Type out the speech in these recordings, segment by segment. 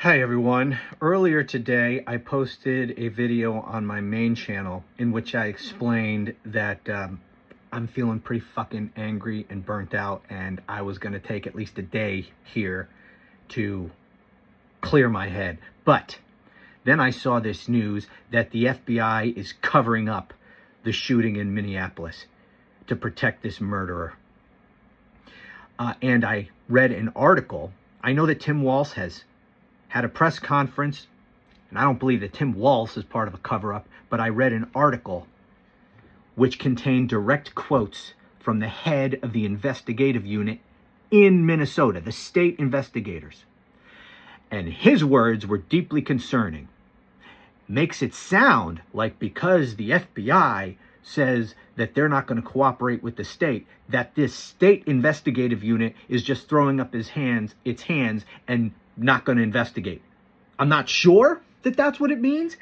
Hi everyone. Earlier today I posted a video on my main channel in which I explained that I'm feeling pretty fucking angry and burnt out, and I was going to take at least a day here to clear my head. But then I saw this news that the FBI is covering up the shooting in Minneapolis to protect this murderer. And I read an article. I know that Tim Walz has had a press conference, and I don't believe that Tim Walz is part of a cover-up, but I read an article which contained direct quotes from the head of the investigative unit in Minnesota, the state investigators. And his words were deeply concerning. Makes it sound like because the FBI says that they're not going to cooperate with the state, that this state investigative unit is just throwing up its hands and not going to investigate. I'm not sure that that's what it means,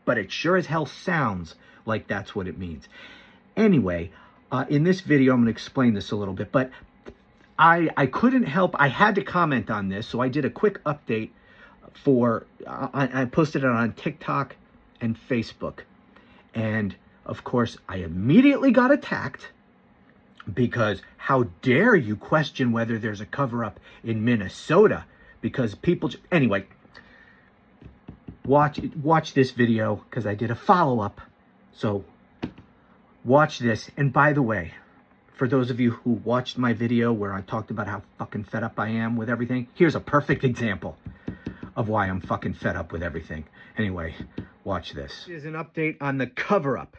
but it sure as hell sounds like that's what it means. Anyway, in this video, I'm going to explain this a little bit, but I couldn't help, I had to comment on this, so I did a quick update I posted it on TikTok and Facebook. And of course, I immediately got attacked because how dare you question whether there's a cover-up in Minnesota? Because people, anyway, watch this video because I did a follow-up. So watch this. And by the way, for those of you who watched my video where I talked about how fucking fed up I am with everything, here's a perfect example of why I'm fucking fed up with everything. Anyway, watch this. This is an update on the cover-up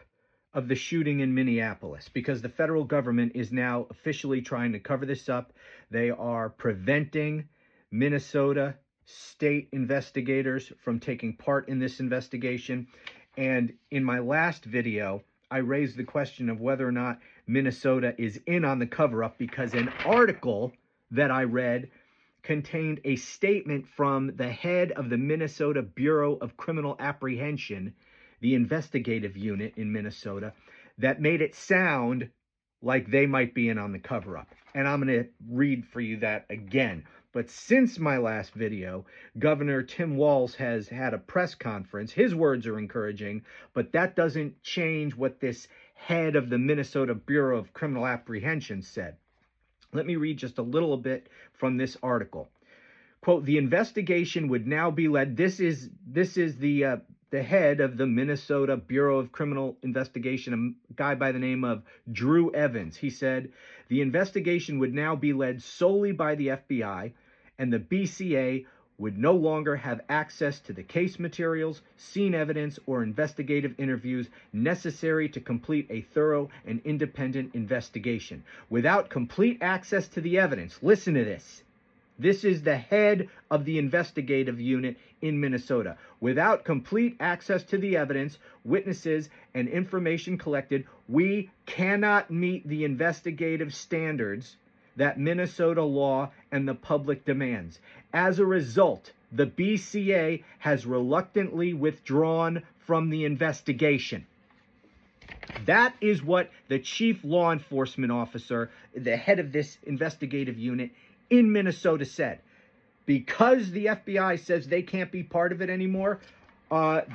of the shooting in Minneapolis, because the federal government is now officially trying to cover this up. They are preventing Minnesota state investigators from taking part in this investigation. And in my last video, I raised the question of whether or not Minnesota is in on the cover-up, because an article that I read contained a statement from the head of the Minnesota Bureau of Criminal Apprehension, the investigative unit in Minnesota, that made it sound like they might be in on the cover-up. And I'm going to read for you that again. But since my last video, Governor Tim Walz has had a press conference. His words are encouraging, but that doesn't change what this head of the Minnesota Bureau of Criminal Apprehension said. Let me read just a little bit from this article. Quote, the investigation would now be led, this is the head of the Minnesota Bureau of Criminal Investigation, a guy by the name of Drew Evans. He said, the investigation would now be led solely by the FBI, and the BCA would no longer have access to the case materials, scene evidence, or investigative interviews necessary to complete a thorough and independent investigation. Without complete access to the evidence, listen to this. This is the head of the investigative unit in Minnesota. Without complete access to the evidence, witnesses, and information collected, we cannot meet the investigative standards that Minnesota law and the public demands. As a result, the BCA has reluctantly withdrawn from the investigation. That is what the chief law enforcement officer, the head of this investigative unit in Minnesota said. Because the FBI says they can't be part of it anymore,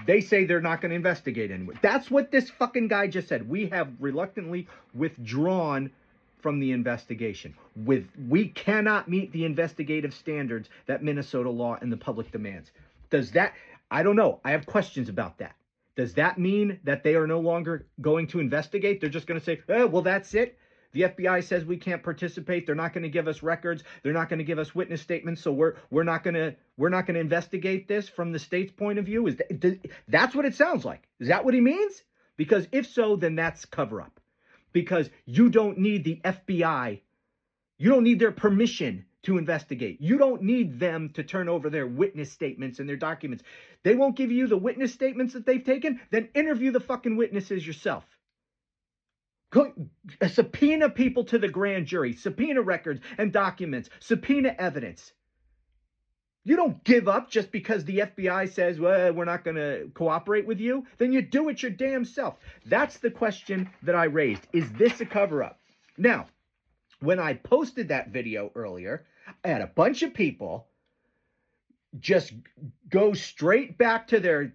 they say they're not going to investigate anymore. That's what this fucking guy just said. We have reluctantly withdrawn from the investigation. We cannot meet the investigative standards that Minnesota law and the public demands. Does that, I don't know. I have questions about that. Does that mean that they are no longer going to investigate? They're just going to say, well, that's it. The FBI says we can't participate. They're not going to give us records. They're not going to give us witness statements. So we're not going to investigate this from the state's point of view. That's what it sounds like. Is that what he means? Because if so, then that's cover up. Because you don't need the FBI. You don't need their permission to investigate. You don't need them to turn over their witness statements and their documents. They won't give you the witness statements that they've taken. Then interview the fucking witnesses yourself. Subpoena people to the grand jury. Subpoena records and documents. Subpoena evidence. You don't give up just because the FBI says, well, we're not going to cooperate with you. Then you do it your damn self. That's the question that I raised. Is this a cover-up? Now, when I posted that video earlier, I had a bunch of people just go straight back to their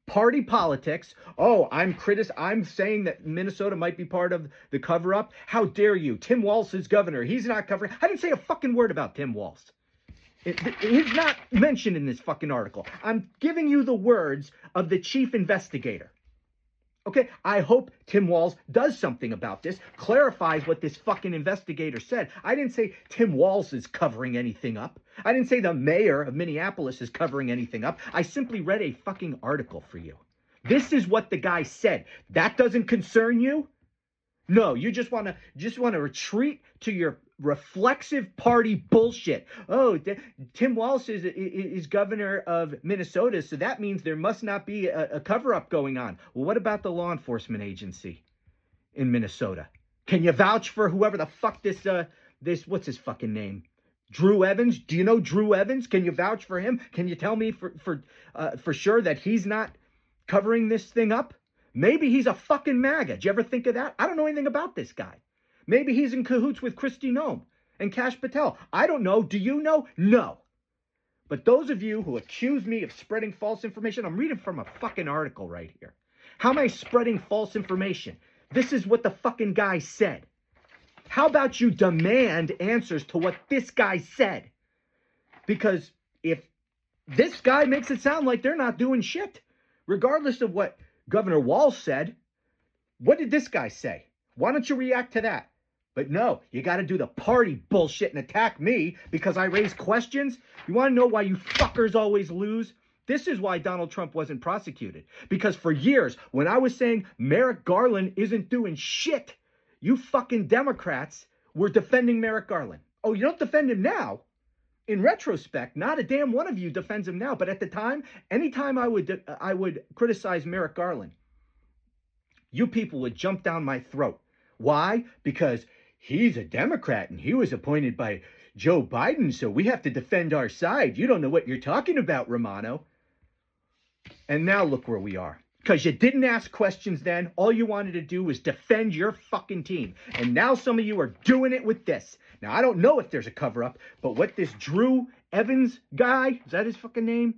party politics. Oh, I'm saying that Minnesota might be part of the cover-up. How dare you? Tim Walz is governor. He's not covering. I didn't say a fucking word about Tim Walz. He's not mentioned in this fucking article. I'm giving you the words of the chief investigator. Okay, I hope Tim Walz does something about this, clarifies what this fucking investigator said. I didn't say Tim Walz is covering anything up. I didn't say the mayor of Minneapolis is covering anything up. I simply read a fucking article for you. This is what the guy said. That doesn't concern you? No, you just want to retreat to your reflexive party bullshit. Oh, Tim Walz is governor of Minnesota, so that means there must not be a cover-up going on. Well, what about the law enforcement agency in Minnesota? Can you vouch for whoever the fuck this what's his fucking name? Drew Evans? Do you know Drew Evans? Can you vouch for him? Can you tell me for sure that he's not covering this thing up? Maybe he's a fucking MAGA. Did you ever think of that? I don't know anything about this guy. Maybe he's in cahoots with Kristi Noem and Kash Patel. I don't know. Do you know? No. But those of you who accuse me of spreading false information, I'm reading from a fucking article right here. How am I spreading false information? This is what the fucking guy said. How about you demand answers to what this guy said? Because if this guy makes it sound like they're not doing shit, regardless of what Governor Walz said, what did this guy say? Why don't you react to that? But no, you got to do the party bullshit and attack me because I raise questions. You want to know why you fuckers always lose? This is why Donald Trump wasn't prosecuted. Because for years, when I was saying Merrick Garland isn't doing shit, you fucking Democrats were defending Merrick Garland. Oh, you don't defend him now? In retrospect, not a damn one of you defends him now. But at the time, anytime I would criticize Merrick Garland, you people would jump down my throat. Why? Because he's a Democrat and he was appointed by Joe Biden, so we have to defend our side. You don't know what you're talking about, Romano. And now look where we are. Because you didn't ask questions then. All you wanted to do was defend your fucking team. And now some of you are doing it with this. Now, I don't know if there's a cover-up, but what this Drew Evans guy, is that his fucking name?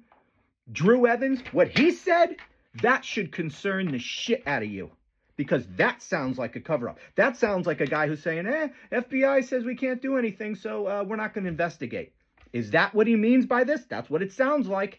Drew Evans, what he said, that should concern the shit out of you. Because that sounds like a cover-up. That sounds like a guy who's saying, FBI says we can't do anything, so we're not going to investigate. Is that what he means by this? That's what it sounds like.